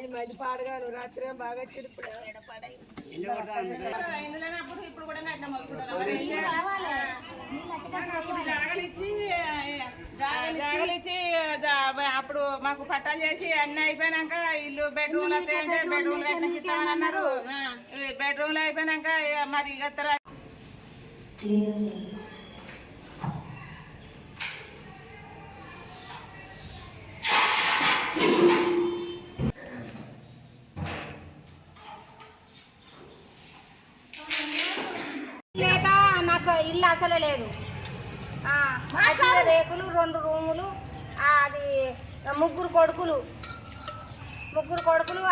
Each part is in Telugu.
ఈ మధ్య పాడగాను రాత్రి బాగా చిరుపుడు అప్పుడు మాకు పట్టాలు చేసి అన్ని అయిపోయినాక ఇల్లు బెడ్రూమ్లు అంటే బెడ్రూమ్లు ఇస్తామన్నారు. బెడ్రూమ్లు అయిపోయినాక మరి ఇతర లేక నాకు ఇల్లు అసలే లేదు. రేకులు 2 రూములు, అది ముగ్గురు కొడుకులు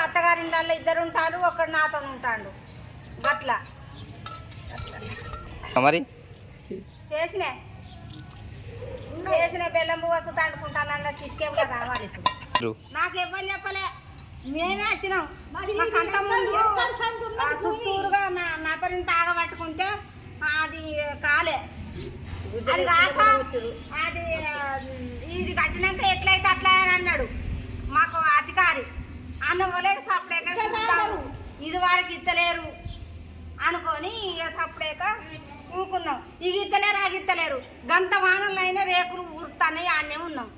అత్తగారింళ్ళల్లో 2 ఉంటారు, ఒకడు నాతో ఉంటాడు. గట్ల మరి చేసిన బెల్లం వస్తుంది అనుకుంటానన్న సిస్టమ్ గా రావాలి. ఇప్పుడు నాకు ఇవ్వని చెప్పలే, మేమే వచ్చినాం. మాకంత ముందు చుట్టూరుగా నా పని తాగబట్టుకుంటే అది కాలే, అది కాక అది ఇది కట్టినాక ఎట్లయితే అట్లా అని అన్నాడు మాకు అధికారి. అన్నవలేదు సపరేక ఇది వారికి ఇత్తలేరు అనుకొని సపరేక ఊకున్నాం. ఇక ఇత్తలేరు గంత వానలు అయినా రేకులు ఊరుతానే ఆనే ఉన్నాం.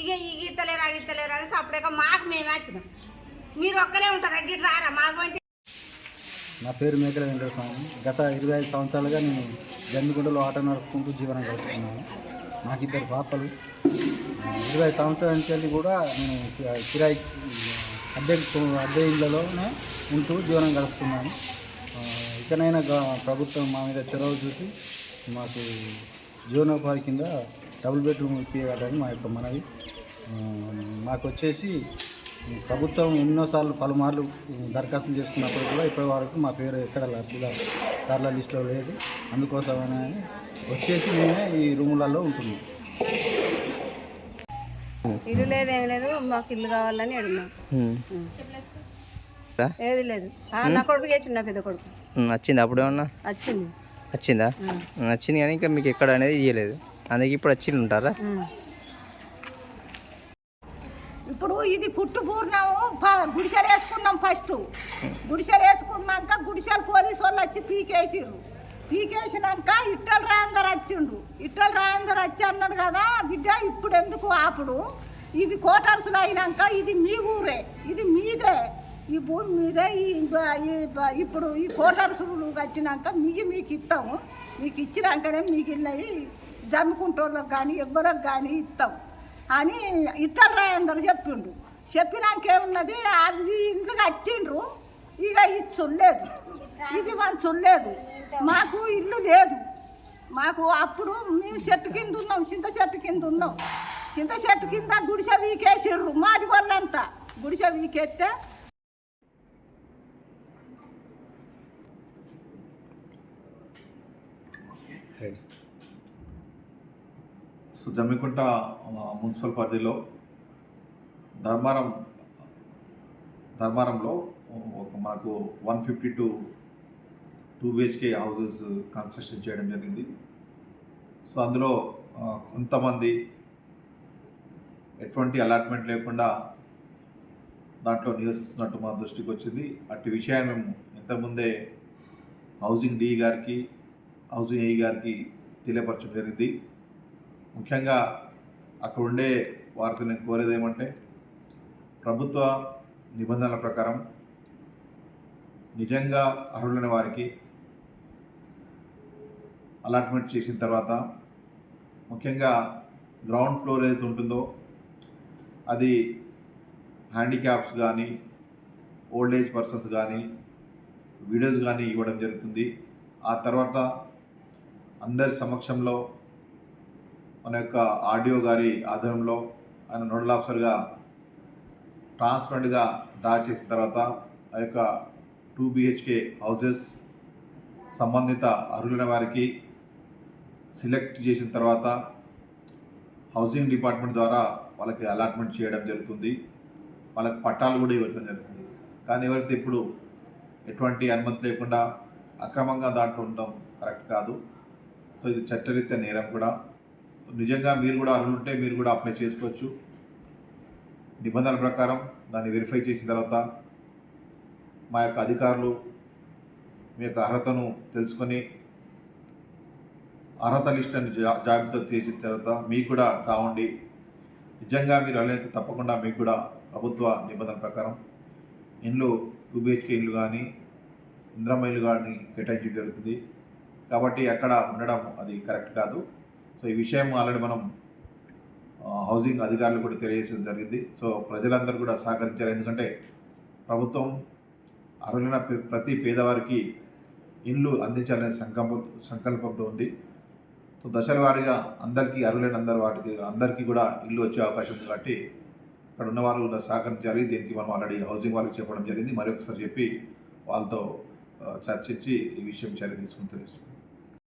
ఇక ఇత్తలేరు అని సపరేక మాకు మేమే వచ్చినాం. మీరు ఒక్కరే ఉంటారా? గిట్ల రారా మా వంటి. నా పేరు మేకల వెంకటస్వామి. గత 25 సంవత్సరాలుగా నేను జమ్మిగుంటలో ఆటో నడుపుకుంటూ జీవనం గడుపుతున్నాను. నాకు 2 పాపలు. 25 సంవత్సరాల నుంచి కూడా నేను కిరాయి అద్దె ఇళ్లలోనే ఉంటూ జీవనం గడుపుతున్నాను. ఇకనైనా ప్రభుత్వం మా మీద చొరవ చూసి మాకు జీవనోపాధి కింద డబుల్ బెడ్రూమ్ ఇప్పించాలని మా యొక్క మనవి. మాకు వచ్చేసి ప్రభుత్వం ఎన్నోసార్లు పలుమార్లు దరఖాస్తు చేసుకున్నప్పుడు కూడా ఇప్పటి వరకు మా పేరు ఎక్కడ లబ్ధిదారుల లిస్టులో లేదు. అందుకోసమని వచ్చేసి మేమే ఈ రూములలో ఉంటున్నాం. ఇల్లు లేదు, ఏమి లేదు. మాకు ఇల్లు కావాలని అడిగినాం. ఏది లేదు. నా కొడుకు చేసిండు, నా పెద్ద కొడుకు. వచ్చింది అప్పుడేమన్నా వచ్చిందా? వచ్చింది కానీ ఇంకా మీకు ఎక్కడ అనేది ఇవ్వలేదు. అందుకే ఇప్పుడు వచ్చి ఉంటారా? ఇప్పుడు ఇది పుట్టు పూర్ణము గుడిసెలు వేసుకున్నాం. ఫస్ట్ గుడిసెలు వేసుకున్నాక గుడిసెలు పోలీసు వాళ్ళు వచ్చి పీకేసినాక ఇట్టల రాయందరు వచ్చి అన్నాడు కదా బిడ్డ ఇప్పుడు ఎందుకు ఆపుడు, ఇవి కోటర్స్లు అయినాక ఇది మీ ఊరే, ఇది మీదే, ఈ భూమి మీదే. ఇప్పుడు ఈ కోటర్సులు వచ్చినాక మీకు ఇస్తాము. మీకు ఇచ్చినాకనే మీకు ఇళ్ళవి జమ్ముకుంటోళ్ళకి కానీ ఎవ్వరికి కానీ ఇస్తాం అని ఇట్టల రాయందరు చెప్పినాక ఏమున్నది, అవి ఇండ్లు కట్టిండ్రు. ఇక ఇది చొల్లేదు, ఇది మనం చొల్లేదు. మాకు ఇల్లు లేదు. మాకు అప్పుడు మేము చెట్టు కింద ఉన్నాం, చింత చెట్టు కింద గుడిసె వీకేసిర్రు. మాది వాళ్ళంతా గుడిసె వీకెత్తే సో జమ్మికుంట మున్సిపల్ పరిధిలో ధర్మారంలో మనకు 152 2 BHK హౌసెస్ కన్స్ట్రక్షన్ చేయడం జరిగింది. సో అందులో కొంతమంది ఎటువంటి అలాట్మెంట్ లేకుండా దాంట్లో నివసిస్తున్నట్టు మా దృష్టికి వచ్చింది. అట్టి విషయాన్ని మేము ఇంతకుముందే హౌసింగ్ DE గారికి, హౌసింగ్ AE గారికి తెలియపరచడం జరిగింది. ముఖ్యంగా అక్కడ ఉండే వారితో నేను కోరేది ఏమంటే, ప్రభుత్వ నిబంధనల ప్రకారం నిజంగా అర్హులైన వారికి అలాట్మెంట్ చేసిన తర్వాత ముఖ్యంగా గ్రౌండ్ ఫ్లోర్ ఏదైతే ఉంటుందో అది హ్యాండిక్యాప్స్ కానీ, ఓల్డ్ ఏజ్ పర్సన్స్ కానీ, వీడియోస్ కానీ ఇవ్వడం జరుగుతుంది. ఆ తర్వాత అందరి సమక్షంలో మన యొక్క ఆర్డీఓ గారి ఆధ్వర్యంలో ఆయన నోడల్ ఆఫీసర్గా ట్రాన్స్పరెంట్గా డ్రా చేసిన తర్వాత ఆ యొక్క 2 BHK హౌసెస్ సంబంధిత అర్హులైన వారికి సెలెక్ట్ చేసిన తర్వాత హౌసింగ్ డిపార్ట్మెంట్ ద్వారా వాళ్ళకి అలాట్మెంట్ చేయడం జరుగుతుంది. వాళ్ళకి పట్టాలు కూడా ఇవ్వడం జరుగుతుంది. కానీ ఎవరైతే ఇప్పుడు ఎటువంటి అనుమతి లేకుండా అక్రమంగా దాంట్లో ఉండడం కరెక్ట్ కాదు. సో ఇది చట్టరీత్యా నేరం కూడా. నిజంగా మీరు కూడా అర్హులు ఉంటే మీరు కూడా అప్లై చేసుకోవచ్చు. నిబంధనల ప్రకారం దాన్ని వెరిఫై చేసిన తర్వాత మా యొక్క అధికారులు మీ యొక్క అర్హతను తెలుసుకొని అర్హత లిస్టులను జాబితా చేసిన తర్వాత మీకు కూడా రావండి. నిజంగా మీరు అర్హులైతే తప్పకుండా మీకు కూడా ప్రభుత్వ నిబంధనల ప్రకారం ఇండ్లు 2 BHK ఇండ్లు కానీ ఇందిరమ్మ ఇల్లు కానీ కేటాయించడం జరుగుతుంది. కాబట్టి అక్కడ ఉండడం అది కరెక్ట్ కాదు. సో ఈ విషయం ఆల్రెడీ మనం హౌసింగ్ అధికారులు కూడా తెలియజేయడం జరిగింది. సో ప్రజలందరూ కూడా సహకరించారు. ఎందుకంటే ప్రభుత్వం అర్హులైన ప్రతి పేదవారికి ఇండ్లు అందించాలనే సంకల్పంతో ఉంది. సో దశల వారీగా అందరికీ అర్హులైన అందరికీ కూడా ఇల్లు వచ్చే అవకాశం ఉంది. కాబట్టి అక్కడ ఉన్న వాళ్ళు కూడా సహకరించాలి. దీనికి మనం ఆల్రెడీ హౌసింగ్ వాళ్ళకి చెప్పడం జరిగింది. మరొకసారి చెప్పి వాళ్ళతో చర్చించి ఈ విషయం చర్య తీసుకుని తెలుస్తుంది.